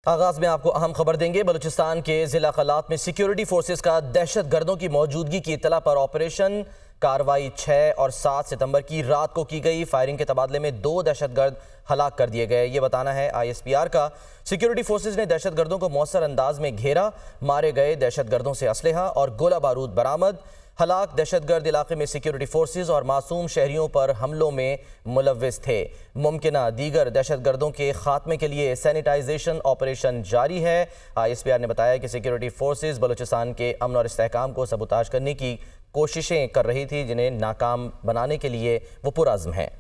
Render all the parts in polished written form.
आगाज में आपको अहम खबर देंगे। बलूचिस्तान के जिला खलात में सिक्योरिटी फोर्सेस का दहशत गर्दों की मौजूदगी की इत्तला पर ऑपरेशन कार्रवाई 6 और 7 सितंबर की रात को की गई। फायरिंग के तबादले में 2 दहशतगर्द हलाक कर दिए गए, ये बताना है ISPR का। सिक्योरिटी फोर्सेस ने दहशतगर्दों को मौसर अंदाज में घेरा। मारे गए दहशतगर्दों से असलहा और गोला बारूद बरामद। हलाक दहशतगर्द इलाके में सिक्योरिटी फोर्सेस और मासूम शहरियों पर हमलों में मुलव्विस थे। मुमकिना दीगर दहशतगर्दों के खात्मे के लिए सैनिटाइजेशन ऑपरेशन जारी है। ISPR ने बताया कि सिक्योरिटी फोर्सेस बलूचिस्तान के अमन और इस्तेहकाम को सबूताज करने की कोशिशें कर रही थी, जिन्हें नाकाम बनाने के लिए वो पुरअज़्म हैं।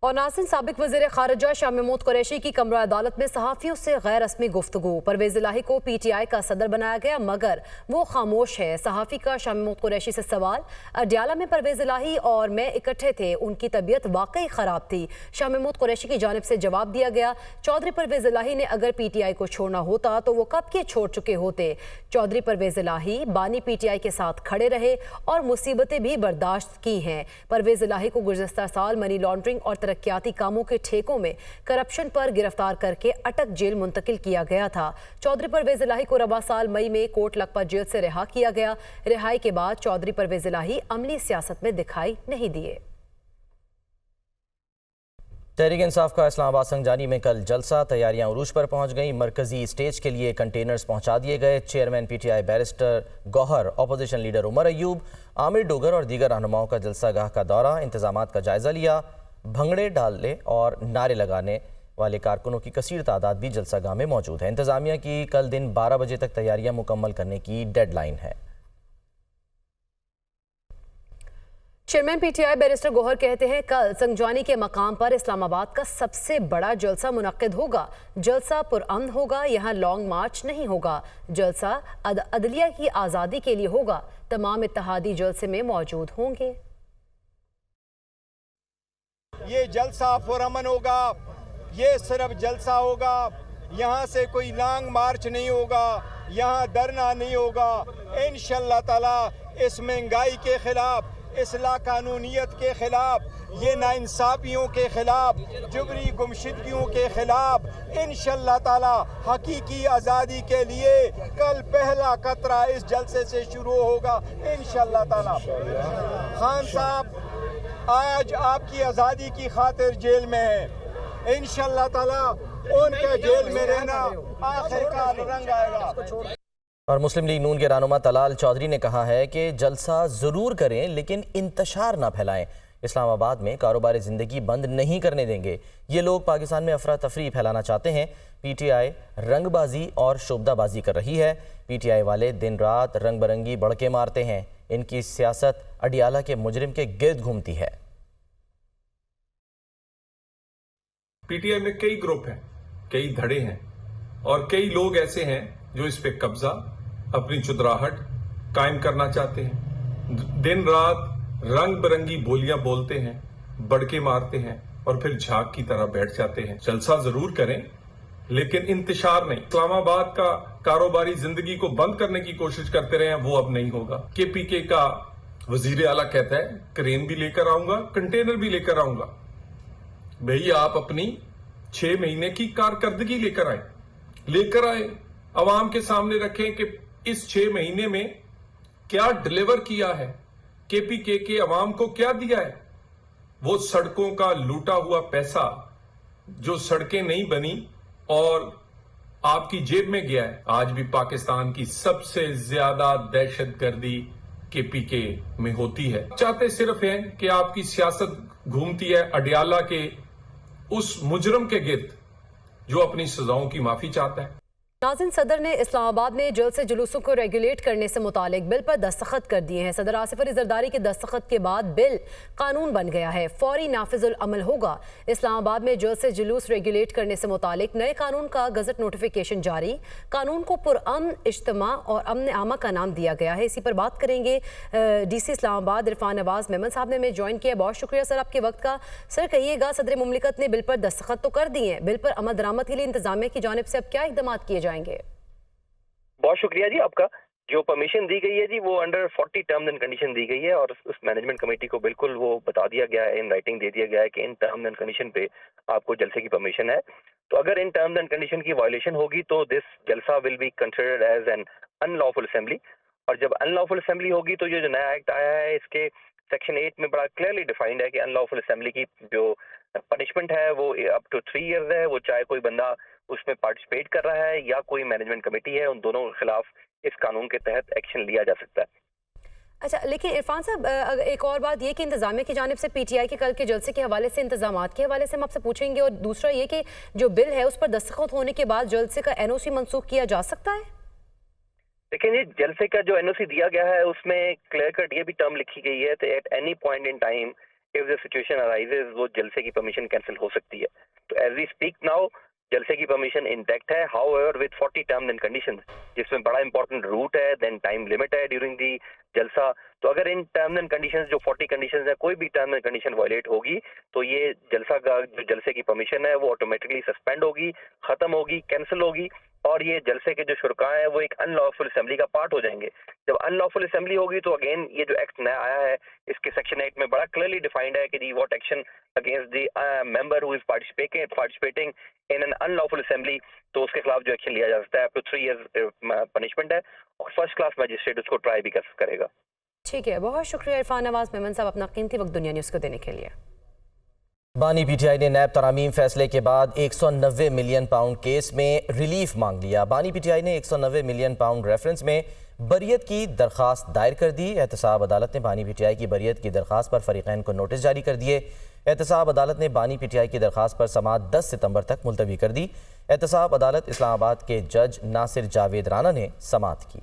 और नाज़रीन, साबिक वज़ीर ख़ारिजा शाह महमूद कुरैशी की कमरा अदालत में सहाफ़ियों से गैर रस्मी गुफ्तगू। परवेज़ इलाही को PTI का सदर बनाया गया मगर वो खामोश है। सहाफ़ी का शाह महमूद कुरैशी से सवाल। अडियाला में परवेज़ इलाही और मैं इकट्ठे थे, उनकी तबीयत वाकई ख़राब थी। शाह महमूद कुरैशी की जानिब से जवाब दिया गया, चौधरी परवेज़ इलाही ने अगर PTI को छोड़ना होता तो वो कब के छोड़ चुके होते। चौधरी परवेज़ इलाही बानी PTI के साथ खड़े रहे और मुसीबतें भी बर्दाश्त की हैं। परवेज़ इलाही को गुज़श्ता साल मनी लॉन्ड्रिंग और तरक्याती कामों के ठेकों में करप्शन पर गिरफ्तार करके अटक जेल मुंतकिल किया गया था। चौधरी परवेज़ इलाही को रवा साल मई में कोट लखपत जेल से रिहा किया गया। रिहाई के बाद चौधरी परवेज़ इलाही अमली सियासत में दिखाई नहीं दिए। तहरीक इंसाफ का इस्लामाबाद संगजानी में कल जलसा, तैयारियां उरूज पर पहुंच गई। मरकजी स्टेज के लिए कंटेनर्स पहुंचा दिए गए। Chairman PTI barrister Gohar, opposition leader Umar Ayub, Amir Dogar और दीगर रहनुमाओं का जलसागाह का दौरा, इंतजामात का जायजा लिया। भंगड़े डालने और नारे लगाने वाले कारकुनों की कसीर तादाद भी जलसागाह में मौजूद है। इंतजामिया की कल दिन 12 बजे तक तैयारियां मुकम्मल करने की डेडलाइन है। चेयरमैन PTI बैरिस्टर गौहर कहते हैं, कल संगजानी के मकाम पर इस्लामाबाद का सबसे बड़ा जलसा मुनक्किद होगा। जलसा पुरअमन होगा, यहाँ लॉन्ग मार्च नहीं होगा। जलसा अदलिया की आज़ादी के लिए होगा। तमाम इत्तेहादी जलसे में मौजूद होंगे। ये जलसा पुरअमन होगा, ये सिर्फ जलसा होगा। यहाँ से कोई लॉन्ग मार्च नहीं होगा, यहाँ धरना नहीं होगा। इंशाअल्लाह ताला इस महंगाई के खिलाफ, इस लाकानूनियत के खिलाफ, ये नाइंसाफियों के खिलाफ, जुबरी गुमशुदगियों के खिलाफ इंशाअल्लाह ताला हकीकी आज़ादी के लिए कल पहला कतरा इस जलसे से शुरू होगा इंशाअल्लाह ताला। खान साहब आज आपकी आज़ादी की खातिर जेल में है। इंशाअल्लाह ताला उनके जेल में रहना आखिरकार रंग आएगा। और मुस्लिम लीग नून के रहनुमा तलाल चौधरी ने कहा है कि जलसा ज़रूर करें लेकिन इंतशार ना फैलाएं। इस्लामाबाद में कारोबारी ज़िंदगी बंद नहीं करने देंगे। ये लोग पाकिस्तान में अफरा तफरी फैलाना चाहते हैं। PTI रंगबाजी और शोबदाबाजी कर रही है। PTI वाले दिन रात रंग बरंगी बड़के मारते हैं। इनकी सियासत अडियाला के मुजरिम के गिर्द घूमती है। PTI में कई ग्रुप हैं, कई धड़े हैं और कई लोग ऐसे हैं जो इस पे कब्जा, अपनी चुदराहट कायम करना चाहते हैं। दिन रात रंग बिरंगी बोलियां बोलते हैं, बड़के मारते हैं और फिर झाग की तरह बैठ जाते हैं। जलसा जरूर करें लेकिन इंतशार नहीं। इस्लामाबाद का कारोबारी जिंदगी को बंद करने की कोशिश करते रहे, वो अब नहीं होगा। KPK का वजीर आला कहता है क्रेन भी लेकर आऊंगा, कंटेनर भी लेकर आऊंगा। भैया आप अपनी 6 महीने की कारकर्दगी लेकर आए, अवाम के सामने रखें कि इस 6 महीने में क्या डिलीवर किया है, KPK के अवाम को क्या दिया है। वो सड़कों का लूटा हुआ पैसा जो सड़कें नहीं बनी और आपकी जेब में गया है। आज भी पाकिस्तान की सबसे ज्यादा दहशतगर्दी KPK में होती है। चाहते सिर्फ हैं कि आपकी सियासत घूमती है अडियाला के उस मुजरम के गिर्द जो अपनी सजाओं की माफी चाहता है। नाज़रीन, सदर ने इस्लामाबाद में जल्द से जुलूसों को रेगुलेट करने से मुतालिक बिल पर दस्तखत कर दिए हैं। सदर आसिफ अली जरदारी के दस्तखत के बाद बिल कानून बन गया है, फौरी नाफिजुल अमल होगा। इस्लामाबाद में जल्द से जुलूस रेगुलेट करने से मुतालिक नए कानून का गजट नोटिफिकेशन जारी। कानून को पुरअमन इज्तिमा और अमन आमा का नाम दिया गया है। इसी पर बात करेंगे DC इस्लामाबाद इरफान नवाज मेमन साहब ने हमें ज्वाइन किया। बहुत शुक्रिया सर आपके वक्त का। सर कहिएगा, सदर मुमलिकत ने बिल पर दस्तखत तो कर दिए हैं, बिल पर अमल दरामद के लिए इंतजामिया की जानिब से अब क्या इकदाम किए जाएंगे? बहुत शुक्रिया जी आपका। जो परमिशन दी गई है जी वो अंडर 40 टर्म्स एंड कंडीशन दी गई है और उस मैनेजमेंट कमेटी को बिल्कुल वो बता दिया गया है, इन राइटिंग दे दिया गया है कि इन टर्म्स एंड कंडीशन पे आपको जलसे की परमिशन है। तो अगर इन टर्म्स एंड कंडीशन की वायलेशन होगी तो this jalsa will be considered as an unlawful assembly. और जब अनलॉफुल असेंबली होगी तो ये जो नया एक्ट आया है इसके सेक्शन 8 में बड़ा क्लियरली डिफाइंड है कि अनलॉफुल असेंबली की जो पनिशमेंट है वो अप टू 3 ईयर्स है, वो चाहे कोई बंदा उसमें पार्टिसिपेट कर रहा है या कोई मैनेजमेंट कमेटी है, उन दोनों के खिलाफ इस कानून के तहत एक्शन लिया जा सकता है। अच्छा, लेकिन इरफान साहब, एक और बात ये कि इंतजामिया की जानिब से पीटीआई के कल के जलसे के हवाले से, इंतजामात के हवाले से हम आपसे पूछेंगे, और दूसरा ये कि जो बिल है उस पर दस्तखत होने के बाद जलसे का एनओसी मंसूख किया जा सकता है? लेकिन ये जलसे का जो एनओसी दिया गया है उसमें क्लियर कट ये भी टर्म लिखी गई है कि at any point in time if the situation arises वो जलसे की परमिशन कैंसिल हो सकती है। तो एज वी स्पीक नाउ जलसे की परमिशन इंटैक्ट है, however with 40 terms and conditions, जिसमें बड़ा इंपॉर्टेंट रूट है, देन टाइम लिमिट है ड्यूरिंग दी जलसा। तो अगर इन टर्म्स एंड कंडीशंस जो 40 कंडीशंस है कोई भी टर्म एंड कंडीशन वायलेट होगी तो ये जलसा का जो जलसे की परमिशन है वो ऑटोमेटिकली सस्पेंड होगी, खत्म होगी, कैंसिल होगी और ये जलसे के जो शुरका है वो एक अनलॉफुल असेंबली का पार्ट हो जाएंगे। जब अनलॉफुल असेंबली होगी तो अगेन ये जो एक्ट नया आया है इसके सेक्शन 8 में बड़ा क्लियरली डिफाइंड है कि the what action against the member who is participating in an unlawful assembly, तो उसके खिलाफ जो एक्शन लिया जा सकता है अप टू 3 इयर्स पनिशमेंट है और फर्स्ट क्लास मजिस्ट्रेट उसको ट्राई भी करेगा। ठीक है, बहुत शुक्रिया इरफान नवाज मेमन साहब अपना कीमती वक्त दुनिया न्यूज़ को देने के लिए। बानी पीटीआई ने नैब तरामीम फैसले के बाद 190 मिलियन पाउंड केस में रिलीफ मांग लिया। बानी पीटीआई ने 190 मिलियन पाउंड रेफरेंस में बरियत की दरखास्त दायर कर दी। एहतसाब अदालत ने बानी पीटीआई की बरियत की दरखास्त पर फरीकैन को नोटिस जारी कर दिए। एहतसाब अदालत ने बानी पीटीआई की दरखास्त पर समाअत 10 सितंबर तक मुलतवी कर दी। एहतसाब अदालत इस्लामाबाद के जज नासिर जावेद राना ने समाअत की।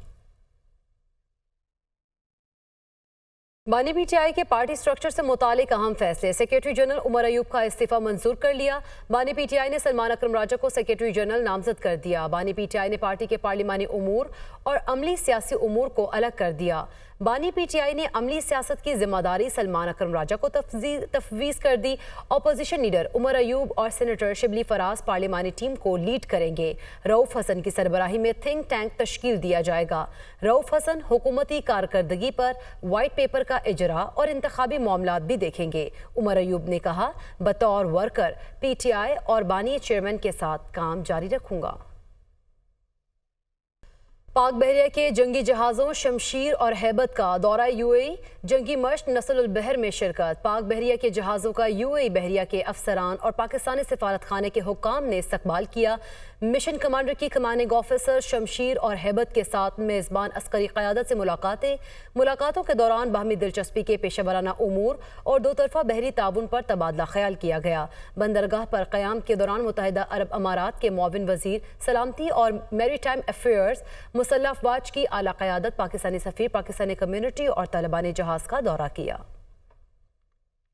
बानी पीटीआई के पार्टी स्ट्रक्चर से मुतालिक अहम फैसले। सेक्रेटरी जनरल उमर अयूब का इस्तीफा मंजूर कर लिया। बानी पीटीआई ने सलमान अकरम राजा को सेक्रेटरी जनरल नामजद कर दिया। बानी पीटीआई ने पार्टी के पार्लिमानी उमूर और अमली सियासी उमूर को अलग कर दिया। बानी पीटीआई ने अमली सियासत की जिम्मेदारी सलमान अकरम राजा को तफवीज़ कर दी। अपोजिशन लीडर उमर अयूब और सेनेटर शिबली फराज पार्लिमानी टीम को लीड करेंगे। रऊफ हसन की सरबराही में थिंक टैंक तश्कील दिया जाएगा। रऊफ हसन हुकूमती कारकर्दगी पर वाइट पेपर का इजरा और इंतखाबी मामलात भी देखेंगे। उमर अयूब ने कहा, बतौर वर्कर पीटीआई और बानी चेयरमैन के साथ काम जारी रखूंगा। पाक बहरिया के जंगी जहाज़ों शमशीर और हैबत का दौरा यूएई, जंगी मश्क नस्रुल बहर में शिरकत। पाक बहरिया के जहाज़ों का यूएई बहरिया के अफसरान और पाकिस्तानी सिफारत खाने के हुक्काम ने इस्तकबाल किया। मिशन कमांडर की कमांडिंग ऑफिसर शमशीर और हैबत के साथ मेज़बान अस्करी क़यादत से मुलाकातों के दौरान बाहमी दिलचस्पी के पेशेवराना उमूर और दो तरफा बहरी ताउन पर तबादला ख्याल किया गया। बंदरगाह पर क़याम के दौरान मुत्तहिदा अरब अमारात के मुआविन वज़ीर सलामती और मैरीटाइम अफेयर्स मुसल्लह अफवाज की आला क़यादत, पाकिस्तानी सफ़ीर, पाकिस्तानी कम्यूनिटी और तालिबानी जहाज़ का दौरा किया।